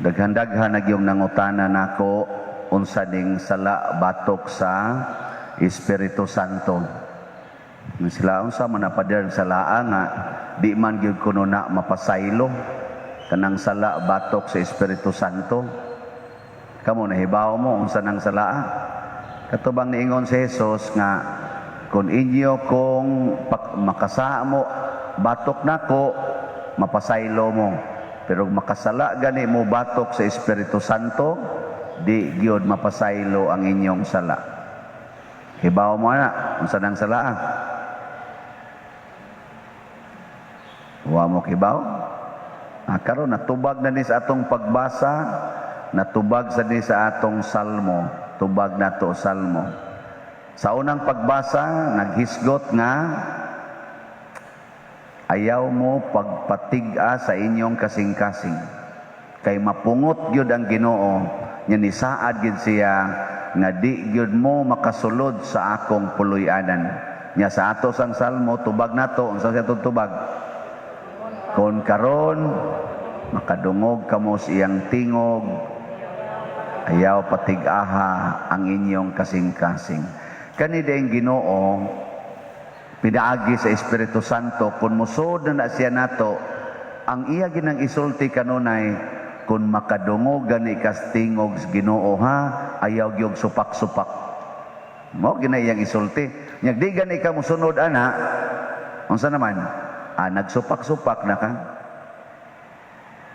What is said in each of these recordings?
Daghan-daghan nagyong nangutana nako unsa ding sala batok sa Espiritu Santo. Sila unsa man napader sa laa nga di man gyud kuno na mapasaylo kanang sala batok sa Espiritu Santo. Kamo nahibaw mo unsa nang salaa? Katubang niingon si Jesus nga kung inyo kung makasa mo batok nako mapasaylo mo. Pero makasala gani mo batok sa Espiritu Santo, di gyud mapasaylo ang inyong sala. Hibaw mo na, unsa nang sala? Wa mo kibaw? Karon natubag na ni sa atong pagbasa, natubag sa ni sa atong salmo, tubag nato salmo. Sa unang pagbasa, naghisgot nga ayaw mo pagpatiga sa inyong kasing-kasing. Kay mapungot gyud ang Ginoo, nya nisaad gyud siya nga di gyud mo makasulod sa akong puloy-anan. Nya sa ato sang salmo tubag nato, unsa sa tubag? Kon karon makadungog kamo sa iyang tingog, ayaw patigaha ang inyong kasing-kasing. Kani daing Ginoo pinaagi sa Espiritu Santo kung musod na siya nato ang iya ginang isulti kanunay kung makadungog gani kas tingog sa Ginoo ha ayaw gyud supak-supak mo ginayang isulti nya di gani ka mosunod ana unsa naman nagsupak-supak na ka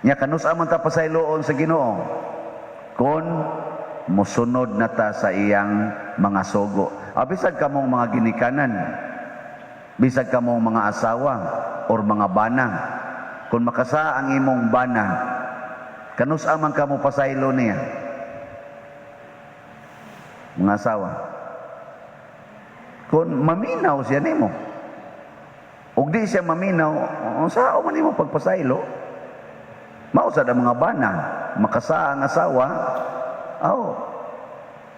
nya kanus man ta pasayloon sa Ginoo kung mosunod na ta sa iyang mga sugo bisag kamong mga ginikanan bisag ka mong mga asawa or mga bana. Kung makasa ang imong bana, kanus amang ka mo pasaylo niya? Mga asawa. Kung maminaw siya nimo, ug di siya maminaw, sao man nimo pagpasaylo? Mausad ang mga bana, makasa ang asawa,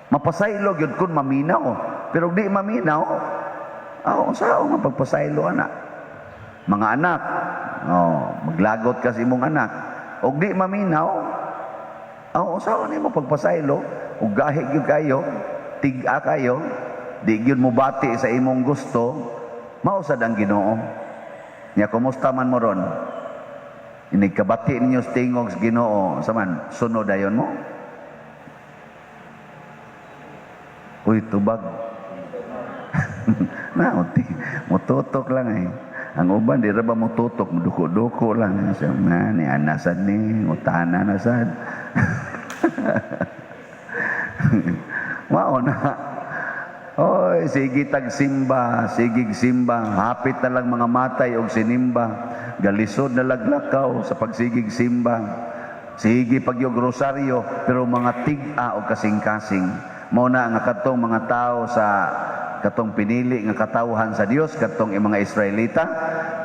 mapasaylo gyud kun maminaw. Pero di maminaw, sao nga pagpasaylo anak? Mga anak, maglagot ka sa imong anak. O di maminaw, sao ni mo pagpasaylo? O gahi gyud kayo, tiga kayo, di gyud mo bati sa imong gusto, mausad ang Ginoo. Nya kumusta man mo ron? Inikabati ninyo sa tingog sa Ginoo, saman sunod ayon mo? Uy, tubag. Mututok lang ang uban di ra ba mututok muduko-duko lang siya ni anasan ni utana na sad mao na oy sige tagsimba sige simba hapit na lang mga matay og sinimba galisod na laglakaw sa pagsigig simba sige pagyog rosaryo pero mga tig-a og kasing-kasing mao na nga kadtong mga tao sa katong pinili nga katawhan sa Dios katong mga Israelita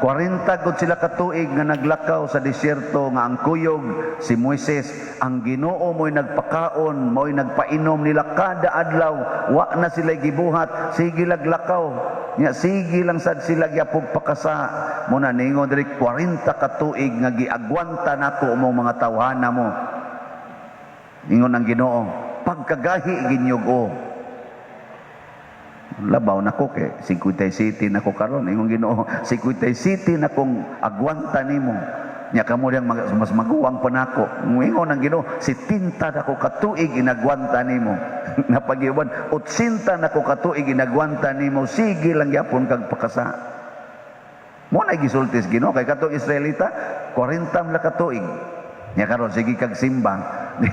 40 gud sila katuig nga naglakaw sa disyerto nga ang kuyog si Moises ang Ginoo mo'y nagpakaon mo'y nagpainom nila kada adlaw wa na sila gibuhat sige laglakaw nya sige lang sad sila gyapog pakasa mo na ningon diri 40 katuig nga giagwanta nato mong mga tawhana mo ingon ang Ginoo pagkagahi ginyug labaw na ko kay 50 city na ko karon ingon Ginoo 50 city na kong agwanta nimo nya kamo diyang mas maguwang pa nako ingon ang Ginoo 70 na ko katuig inagwanta nimo napagiuban 80 na ko katuig inagwanta nimo sige lang gyapon kag pakasa mo na gisultis Ginoo kay katong Israelita 40 la katuig nya karon sige kag simba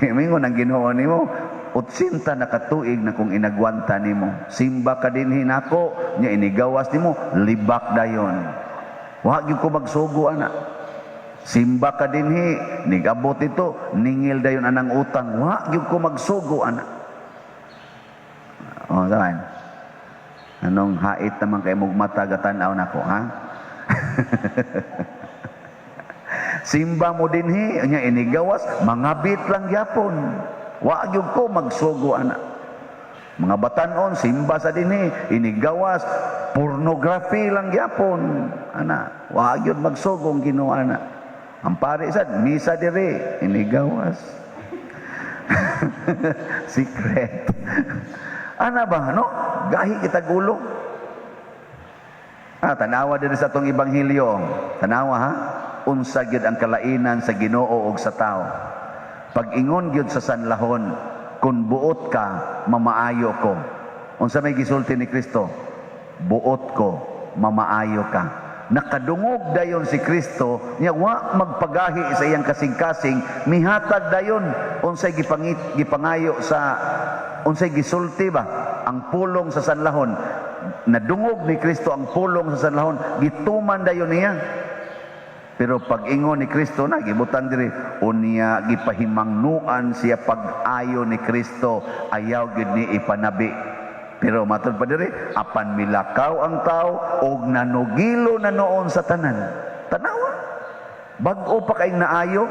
ingon ang Ginoo nimo 80 na katuig na kung inagwanta nimo simba ka dinhi nako nya inigawas nimo libak dayon wa gyud ko magsugo ana simba ka dinhi nigabot ito ningil dayon anang utang wa gyud ko magsugo ana saan anong hait naman kay mugmata gatan-aw nako ha simba mo dinhi nya inigawas mangabit lang gyapon wa gyud ko magsugo ana mga batan-on simba sa dinhi inigawas pornography lang gyapon ana wa gyud magsugong Ginoo ana Ang pare sad misa dire inigawas. Secret. Ana ba no? Gahi kita gulo. Tanawa din sa tong ebanghelyo. Tanawa ha. Unsa gyud ang kalainan sa Ginoo ug sa tao. Pag-ingon gyud sa sanlahon, kun buot ka, mamaayo ko. Unsa may gisulti ni Kristo? Buot ko, mamaayo ka. Nakadungog dayon si Kristo, niya wa magpagahi sa iyang kasing-kasing, mihatag dayon unsay gipangayo sa unsay gisulti ba ang pulong sa sanlahon. Nadungog ni Kristo ang pulong sa sanlahon, gituman dayon niya. Pero pag-ingon ni Kristo na gibutan diri unya gipahimangnuan siya pag-ayo ni Kristo, ayaw gid ni ipanabi. Pero matud pa diri, apan milakaw ang tao og nanugilo na noon sa tanan. Tanawa. Bag-o pa kay naayo,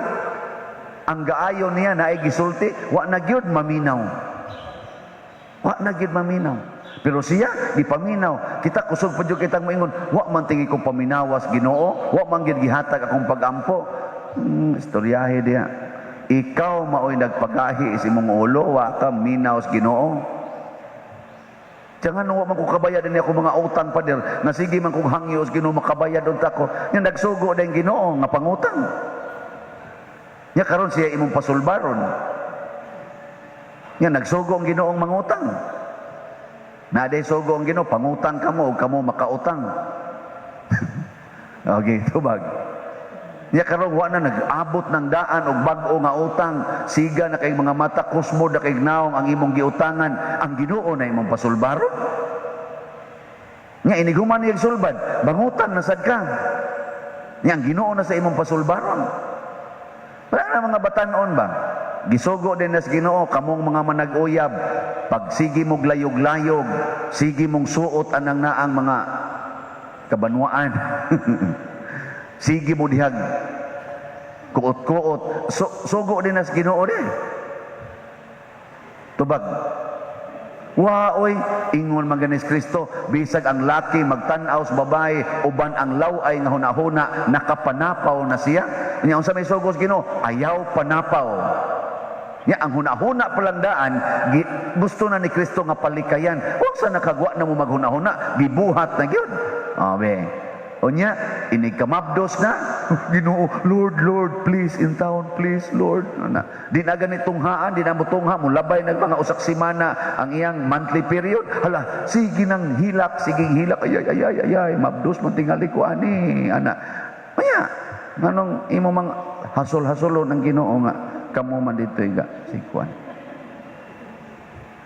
ang gaayo niya naay gisulti, wa na gyud maminaw. Wa na gyud maminaw. Pero siya gipaminaw. Kita kusog pa jud kitang moingon, wa man tingi ko paminawas Ginoo, wa man gyud gihatag akong pagampo. Istoryahe diha. Ikaw maoy nagpagahi sa imong ulo, wa ka minaw sa Ginoo. Jangan wa man ko kabayad ni ako mga utang pa der, nga sige man kong hangyo sa Ginoo makabayad unta ko. Nya nagsugo dayong Ginoo nga pangutang. Nya karon siya imong pasulbaron. Nya nagsugo ang Ginoong mangutang. Na day sugo ang Ginoo, pangutang kamo o kamo makautang. Okay, tubag. Niya karon wa na nag-abot ng daan og bag-o nga utang, siga na kay mga mata kusmo na kay naong ang imong giutangan, ang Ginoo na imong pasulbaron. Nya iniguman niya sulbad, bangutan na sad ka. Nya ang Ginoo na sa imong pasulbaron. Wala na mga batanon ba? Gisugo din na sa Ginoo kamong mga manag-uyab, pag sige mong layog-layog, sige mong suot anang naang mga kabanwaan. Sige mo dihag kuot-kuot, sugo din na sa Ginoo din. Tubag. Waoy, ingon maganis Kristo, bisag ang laki magtan-aw sa babae, uban ang laway nga hunahuna, nakapanapaw na siya. Nya unsa may sugo sa Ginoo? Ayaw panapaw. Ya, ang hunahuna palandaan, gusto na ni Kristo nga palikayan. Huwag sa nakagwa na mo maghunahuna, gibuhat na yun. Abe. O niya, inikamabdos na. Ginoo, Lord, Lord, please, in town, please, Lord. Di na ganitong haan, di na mutungha, mulabay na mga usak simana ang iyang monthly period. Hala, sige nang hilak, sige hilak, ay, mabdos, mantingali ko, ani, ana. Maya, nganong imo mang hasol-hasolo ng Ginoo nga, kamo man dito iga si Juan.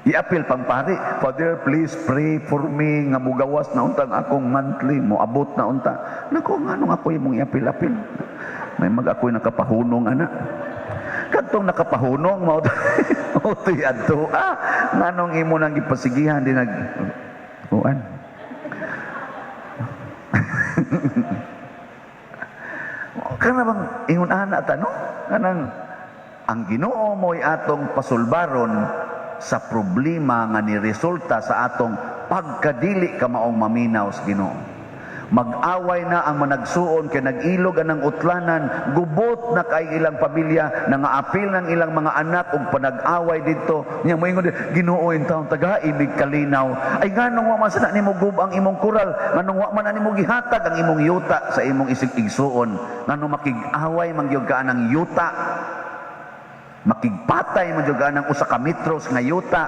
I-appeal pang pari, Father, please pray for me nga mugawas na untang akong monthly mo abot na unta. Nako nganong ako imong i-appeal-appeal. May mag-ako'y nakapahunong ana. Kadtong nakapahunong mao utoy adto. Nganong imo nang gipasigihan din nag kuan. Kana bang ingon ana ta no? Kanang ang Ginoo mo'y atong pasulbaron sa problema nga niresulta sa atong pagkadili ka maong maminaw sa Ginoo. Mag-away na ang managsuon kay nag-ilog anang utlanan, gubot na kay ilang pamilya, nangaapil ng ilang mga anak ug panag-away dito. Nya moingon Ginoo in taon taga-ibig kalinaw. Ay nganong wa man sa nimo gub ang imong kural, nganong wa man nimo gihatag ang imong yuta sa imong isig-igsuon. Nganong makig-away mangyud ka anang yuta. Makigpatay man jud anang usa ka metros nga yuta.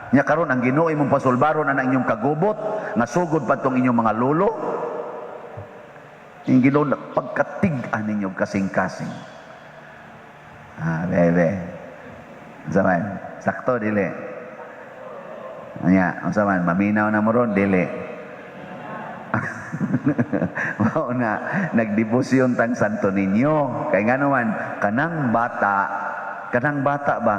Nya karon ang Ginoo imong pasulbaron ana inyong kagubot nga sugod pa tong inyong mga lolo. Ang Ginoo pagkatig-an ninyo kasing-kasing. Bebe. Zaman, sakto dili. Anya, unsa man maminaw na mo ron dili. Mao na nagdebosyon tang Santo Niño kay ngano man kanang bata ba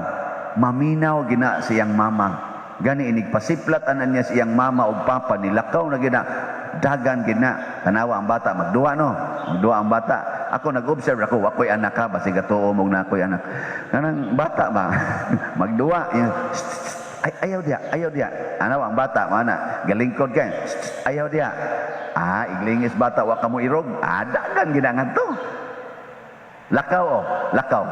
maminaw gina siyang mama gani inigpasiplat anan niya siyang mama ug papa nilakaw na gina dagan gina tanawa ang bata magduwa ang bata ako nag-observe ako wakoy anak ka basig atuo mo na ako'y anak kanang bata ba magduwa ayaw dia ano ang bata mana galingkod kay ayaw dia iglingis bata wa kamo irog dagan ginangan to Lakaw o, lakaw.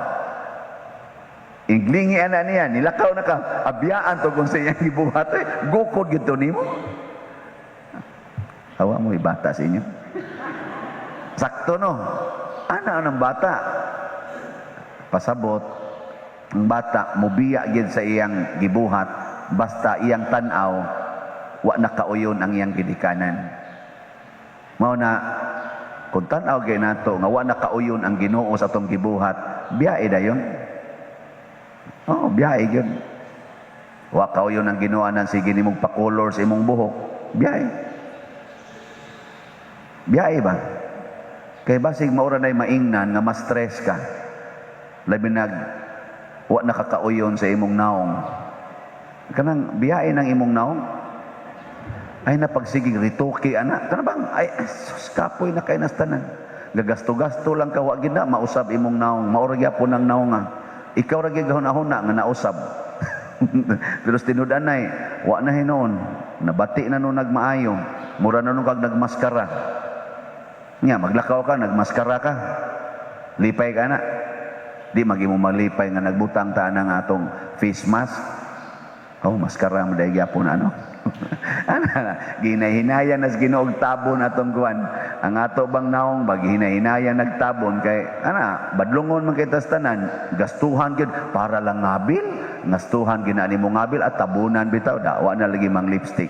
Inglingi anak niya, nilakaw na ka, abiyaan to kung sa iyang gibuhat, gukod gito nimo. Hawa mo ibata sa inyo. Sakto no, ana ng bata. Pasabot, ang bata, mubiya gid sa iyang gibuhat, basta iyang tanaw, wa nakauyon ang iyang gidikanan. Mao na, kung tanaw gay nato, nga wa nakauyon ang Ginoo sa atong gibuhat, biyae dayon. Oh, biyahe yun. Wa ka yun ang ginuanan, sige ni mong pa-color sa imong buhok. Biyahe. Biyahe ba? Kaya basig maura na'y maingnan nga ma-stress ka. Labi wa nakakauyon sa imong naong. Kanang biyahe ng imong naong. Ay napagsiging rituki, anak. Kana bang, ay sus, kapoy na kayo nastanan. Gagasto-gasto lang ka, wag na, mausab imong naong. Maura gyapon ang naong nga. Ikaw ra gihon-ahon nga nausab. Pero tinud-an nay, wa na hinon. Nabati na no nagmaayo. Mura na no kag nagmaskara. Nya maglakaw ka, nagmaskara ka. Lipay ka na. Di magimo malipay nga nagbutang ta nga atong face mask. Oh, maskara mo dahil gyapon ano. Ginahinaya nas Ginoog tabon atong kuan. Ang ato bang naong baghinaya nagtabon kay badlungon man kay tastanan, gastuhan gyud para lang ngabil, gastuhan ginani mo ngabil at tabunan bitaw dawa na lagi mang lipstick.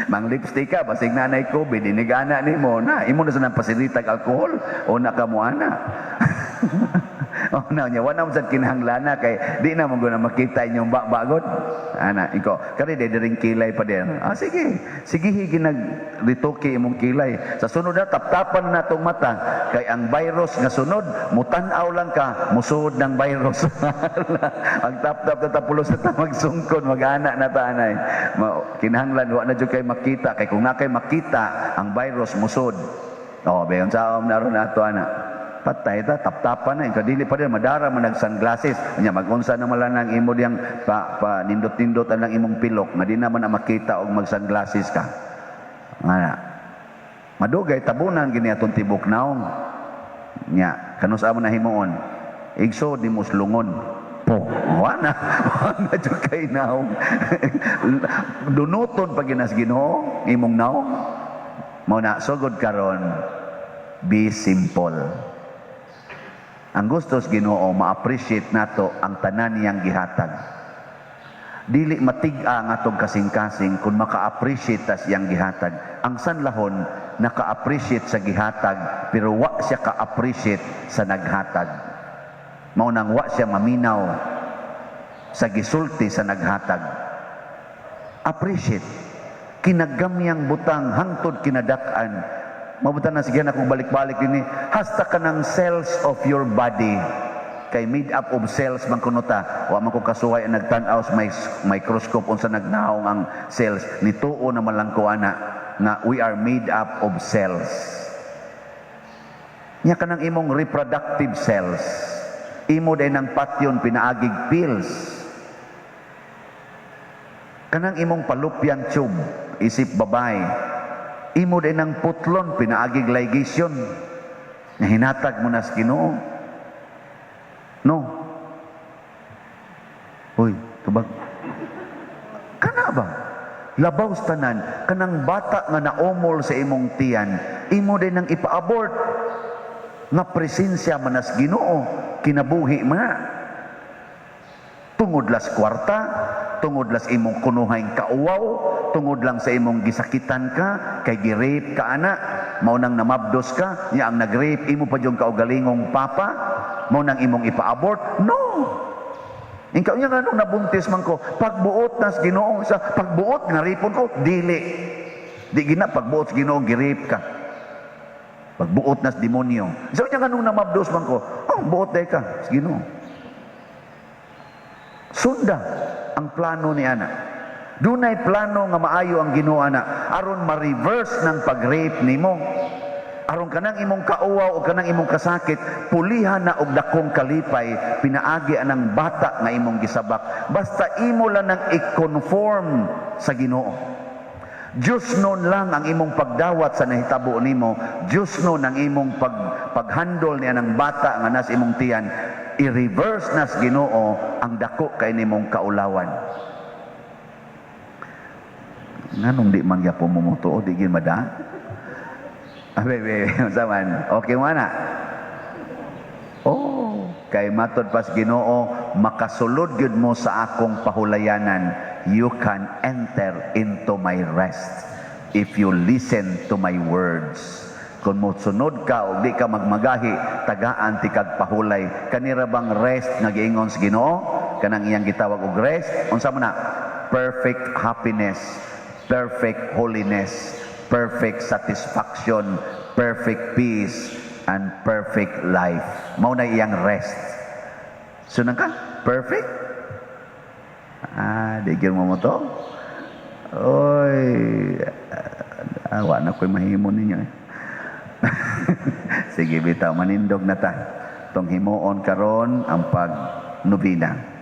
Mang lipstick ka basig nanay COVID inigana nimo na imo na sa nang pasilitag alcohol o nakamuana. Oh, niya, wala mo sa kinahanglana kay di na mo na makita inyong bagot. Ana, iko, kari diring kilay pa din. Sige. Sige higi nagrituki imong kilay. Sa sunod na taptapan na natong mata kay ang virus nga sunod mutan-aw lang ka, musuod ng virus. Ang tap-tap na tapulos na magsungkon, mag-ana na ta anay. Kinahanglan wa na jud kay makita kay kung na kay makita ang virus musud. Oh, bayon sa na ron ato ana. Patay ta tap-tapan na kadili pa din madara man nag-sunglasses nya magunsa na malanang imo diyang pa nindot-nindot ang imong pilok nga di naman na makita og mag-sunglasses ka. Ana. Madugay tabunan gini atong tibok naong. Nya kanus amo na himuon. Igso di muslungon. Po, wana jud kay naong. Dunuton pag ginas Ginoo imong naong. Mao na sugod karon be simple. Ang gustos Ginoo ma-appreciate nato ang tanan niyang gihatag. Dili matig-a nga atong kasing-kasing kung maka-appreciate ta siyang gihatag. Ang sanlahon naka-appreciate sa gihatag pero wa siya ka-appreciate sa naghatag. Mao nang wa siya maminaw sa gisulti sa naghatag. Appreciate kinagamyang butang hangtod kinadak-an. Mabutan na sige na kung balik-balik din hasta ka ng cells of your body kay made up of cells man kunuta wa man ko kasuhay ang nagtan-aw sa microscope unsa nagnaong ang cells nituo na malangko ana nga we are made up of cells nya kanang imong reproductive cells imo day ng patyon pinaagig pills kanang imong fallopian tube isip babae imo din ng putlon, pinaagig ligation, na hinatag mo na sa Ginoo. No. Uy, tubag. Kana ba? Labaw sa tanan, kanang bata nga naomol sa imong tiyan, imo din ng ipa-abort, nga presensya man sa Ginoo, kinabuhi man na. Tungod las kwarta, tungod las imong kunuhayng kauwaw, tungod lang sa imong gisakitan ka, kay gi-rape ka ana, mao nang namabdos ka, nya ang nag-rape imo pa jung kaugalingong papa, mao nang imong ipa-abort. No. Ingkaw nya nga nung nabuntis man ko, pagbuot nas Ginoo sa pagbuot nga ripon ko, dili. Di gina pagbuot sa Ginoo gi-rape ka. Pagbuot nas demonyo. So nya nga nung namabdos man ko, buot day ka sa Ginoo. Sunda ang plano ni ana. Dunay plano nga maayo ang Ginoo ana aron ma-reverse ng pag-rape nimo. Aron kanang imong kauwaw o kanang imong kasakit pulihan na og dakong kalipay pinaagi anang bata nga imong gisabak basta imo lang nang i-conform sa Ginoo. Diyos noon lang ang imong pagdawat sa nahitabo nimo. Diyos noon ang imong paghandol niya ng bata nga nas imong tiyan. I-reverse nas Ginoo ang dako kay nimong kaulawan. Nganong di man gyapon mo mutuo, di gyud mada? Saman. Okay mo na. Oh, kay matod pas Ginoo, makasulod gyud mo sa akong pahulayanan. You can enter into my rest if you listen to my words. Kung mosunod ka o di ka magmagahi, tagaan ti kag pahulay. Kanira bang rest nga giingon sa Ginoo? Kanang iyang gitawag og rest. Unsa man na? Perfect happiness, perfect holiness, perfect satisfaction, perfect peace, and perfect life. Mao na iyang rest. Sunang ka? Perfect? Di gyud mo to? Oy, awa na ko'y mahimo ninyo. Sige, bitaw, manindog na ta. Tong himuon karon ang pag-nobina.